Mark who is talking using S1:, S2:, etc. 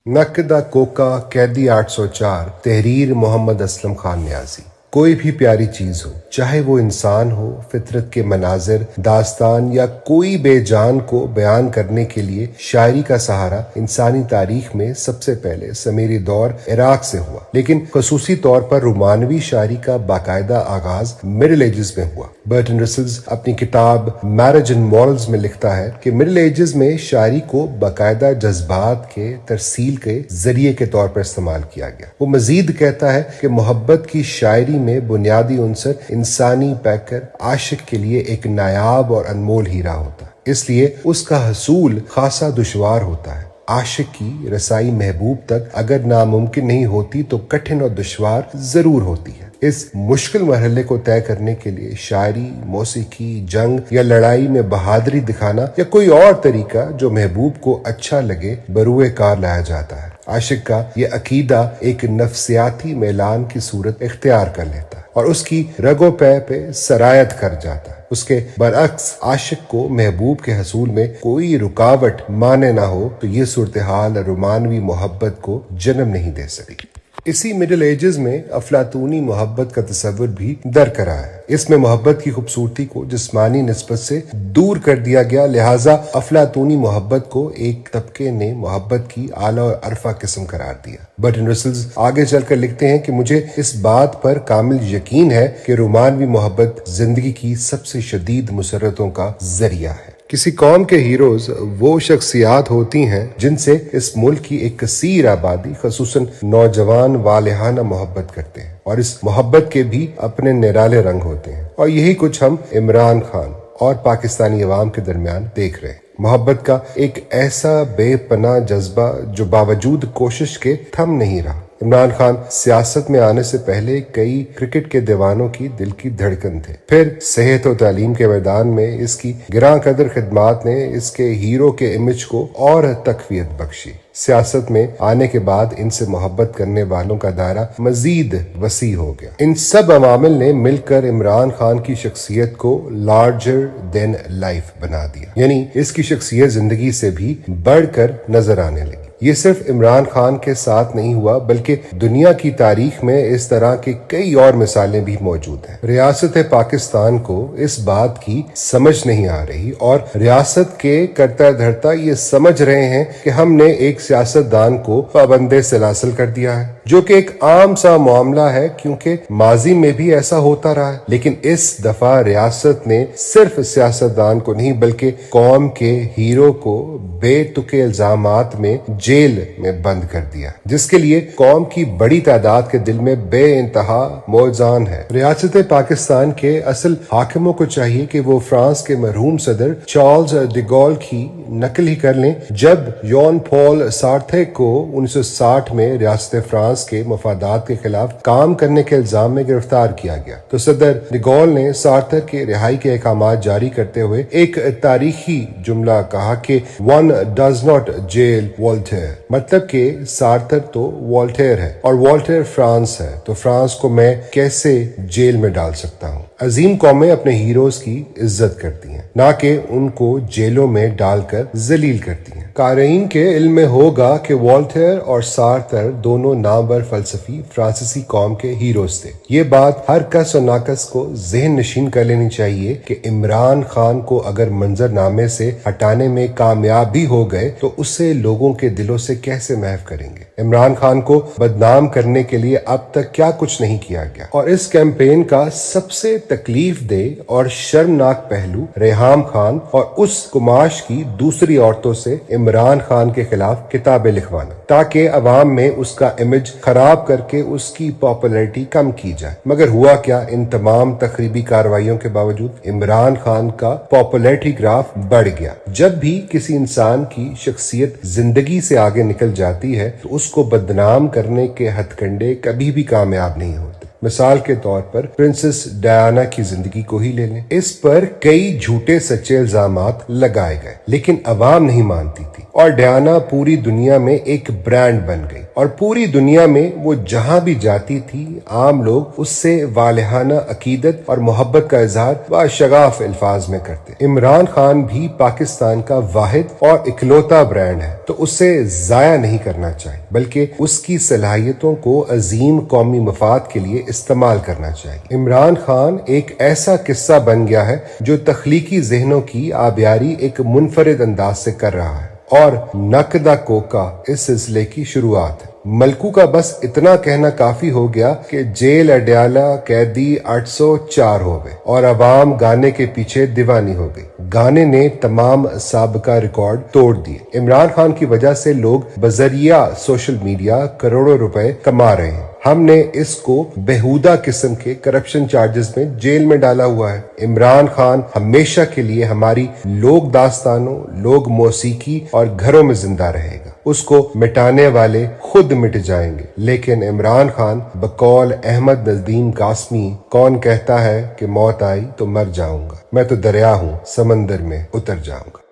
S1: नकदा Coca कैदी 804 तहरीर मोहम्मद असलम खान न्याजी। कोई भी प्यारी चीज हो, चाहे वो इंसान हो, फितरत के मनाजिर, दास्तान या कोई बेजान को बयान करने के लिए शायरी का सहारा इंसानी तारीख में सबसे पहले समीरी दौर इराक से हुआ, लेकिन खसूसी तौर पर रोमानवी शायरी का बाकायदा आगाज मिडिल एजेस में हुआ। बर्टन रसल्स अपनी किताब मैरिज एंड मॉरल्स में लिखता है कि मिडिल एजेस में शायरी को बाकायदा जज्बात के तरसील के जरिए के तौर पर इस्तेमाल किया गया। वो मजीद कहता है कि मोहब्बत की शायरी में बुनियादी उनसर इंसानी पैकर आशिक के लिए एक नायाब और अनमोल हीरा होता है, इसलिए उसका हसूल खासा दुश्वार होता है। आशिक की रसाई महबूब तक अगर नामुमकिन नहीं होती तो कठिन और दुश्वार जरूर होती है। इस मुश्किल मरहले को तय करने के लिए शायरी, मौसीकी, जंग या लड़ाई में बहादुरी दिखाना या कोई और तरीका जो महबूब को अच्छा लगे बरूए कार लाया जाता है। आशिक का ये अकीदा एक नफ्सियाती मैलान की सूरत इख्तियार कर लेता है और उसकी रगो पै पे सरायत कर जाता है। उसके बरअक्स आशिक को महबूब के हसूल में कोई रुकावट माने ना हो तो ये सूरत हाल रोमानवी मोहब्बत को जन्म नहीं दे सकी। इसी मिडिल एजेस में अफलातूनी मोहब्बत का तस्वुर भी दरकरार है। इसमें मोहब्बत की खूबसूरती को जिस्मानी निस्बत से दूर कर दिया गया, लिहाजा अफलातूनी मोहब्बत को एक तबके ने मोहब्बत की आला और अरफा किस्म करार दिया। बर्टन रसल्स आगे चलकर लिखते हैं कि मुझे इस बात पर कामिल यकीन है कि रोमानवी मोहब्बत जिंदगी की सबसे शदीद मुसर्रतों का जरिया है। किसी कौम के हीरोज वो शख्सियात होती हैं जिनसे इस मुल्क की एक कसीर आबादी खसूसन नौजवान वालिहाना मोहब्बत करते हैं और इस मोहब्बत के भी अपने निराले रंग होते हैं, और यही कुछ हम इमरान खान और पाकिस्तानी अवाम के दरमियान देख रहे हैं। मोहब्बत का एक ऐसा बेपनाह जज्बा जो बावजूद कोशिश के थम नहीं रहा। इमरान खान सियासत में आने से पहले कई क्रिकेट के दीवानों की दिल की धड़कन थे। फिर सेहत और तालीम के मैदान में इसकी गिरां कदर खिदमात ने इसके हीरो के इमेज को और तकवीत बख्शी। सियासत में आने के बाद इनसे मोहब्बत करने वालों का दायरा मजीद वसी हो गया। इन सब अवामिल ने मिलकर इमरान खान की शख्सियत को लार्जर देन लाइफ बना दिया, यानी इसकी शख्सियत जिंदगी से भी बढ़कर नजर आने लगी। ये सिर्फ इमरान खान के साथ नहीं हुआ, बल्कि दुनिया की तारीख में इस तरह के कई और मिसालें भी मौजूद हैं। रियासत पाकिस्तान को इस बात की समझ नहीं आ रही और रियासत के करता धरता ये समझ रहे हैं कि हमने एक सियासतदान को पाबंदे सलासल कर दिया है, जो कि एक आम सा मामला है क्योंकि माजी में भी ऐसा होता रहा है। लेकिन इस दफा रियासत ने सिर्फ सियासतदान को नहीं बल्कि कौम के हीरो को बेतुके इल्जामात में जेल में बंद कर दिया, जिसके लिए कौम की बड़ी तादाद के दिल में बेइंतहा मौजान है। रियासत पाकिस्तान के असल हाकिमों को चाहिए कि वो फ्रांस के मरहूम सदर चार्ल्स डी गॉल की नकल ही कर लें। जब जॉन पॉल सार्थे को 1960 में रियासत फ्रांस के मफादात के खिलाफ काम करने के इल्जाम में गिरफ्तार किया गया तो सदर डी गॉल ने सार्थे के रिहाई के अहकाम जारी करते हुए एक तारीखी जुमला कहा कि one does not jail Voltaire, मतलब कि सार्थर तो वॉल्टेयर है और वॉल्टेयर फ्रांस है, तो फ्रांस को मैं कैसे जेल में डाल सकता हूँ। अजीम कौमें अपने हीरोज की इज्जत करती हैं, ना कि उनको जेलों में डालकर जलील करती हैं। कारीन के इल्म में होगा कि वॉल्टेयर और सार्थर दोनों नामवर फलसफी फ्रांसीसी कौम के हीरोज थे। ये बात हर कस और नाकस को ज़हन नशीन कर लेनी चाहिए कि इमरान खान को अगर मंजरनामे से हटाने में कामयाब भी हो गए तो उससे लोगों के दिलों से कैसे महफ करेंगे। इमरान खान को बदनाम करने के लिए अब तक क्या कुछ नहीं किया गया, और इस कैंपेन का सबसे तकलीफ दे और शर्मनाक पहलू रेहाम खान और उस कुमाश की दूसरी औरतों से इमरान खान के खिलाफ किताबें लिखवाना, ताकि अवाम में उसका इमेज खराब करके उसकी पॉपुलैरिटी कम की जाए। मगर हुआ क्या, इन तमाम तखरीबी कार्रवाइयों के बावजूद इमरान खान का पॉपुलैरिटी ग्राफ बढ़ गया। जब भी किसी इंसान की शख्सियत जिंदगी से आगे निकल जाती है तो उसको बदनाम करने के हथकंडे कभी भी कामयाब नहीं होते। مثال کے طور پر پرنسس ڈیانا کی زندگی کو ہی لے لیں، اس پر کئی جھوٹے سچے الزامات لگائے گئے لیکن عوام نہیں مانتی تھی، اور ڈیانا پوری دنیا میں ایک برانڈ بن گئی، اور پوری دنیا میں وہ جہاں بھی جاتی تھی عام لوگ اس سے والہانہ عقیدت اور محبت کا اظہار باشگاف الفاظ میں کرتے۔ عمران خان بھی پاکستان کا واحد اور اکلوتا برانڈ ہے، تو اسے ضائع نہیں کرنا چاہیے بلکہ اس کی صلاحیتوں کو عظیم قومی مفاد کے لیے استعمال کرنا چاہیے۔ عمران خان ایک ایسا قصہ بن گیا ہے جو تخلیقی ذہنوں کی آبیاری ایک منفرد انداز سے کر رہا ہے، اور نقدہ کوکا اس سلسلے کی شروعات ہے۔ ملکو کا بس اتنا کہنا کافی ہو گیا کہ جیل اڈیالہ قیدی 804 ہو گئے اور عوام گانے کے پیچھے دیوانی ہو گئی۔ گانے نے تمام سابقہ ریکارڈ توڑ دیے۔ عمران خان کی وجہ سے لوگ بذریعہ سوشل میڈیا کروڑوں روپے کما رہے ہیں۔ ہم نے اس کو بےہودہ قسم کے کرپشن چارجز میں جیل میں ڈالا ہوا ہے۔ عمران خان ہمیشہ کے لیے ہماری لوک داستانوں، لوک موسیقی اور گھروں میں زندہ رہے گا۔ اس کو مٹانے والے خود مٹ جائیں گے، لیکن عمران خان بقول احمد ندیم قاسمی کون کہتا ہے کہ موت آئی تو مر جاؤں گا، میں تو دریا ہوں سمندر میں اتر جاؤں گا۔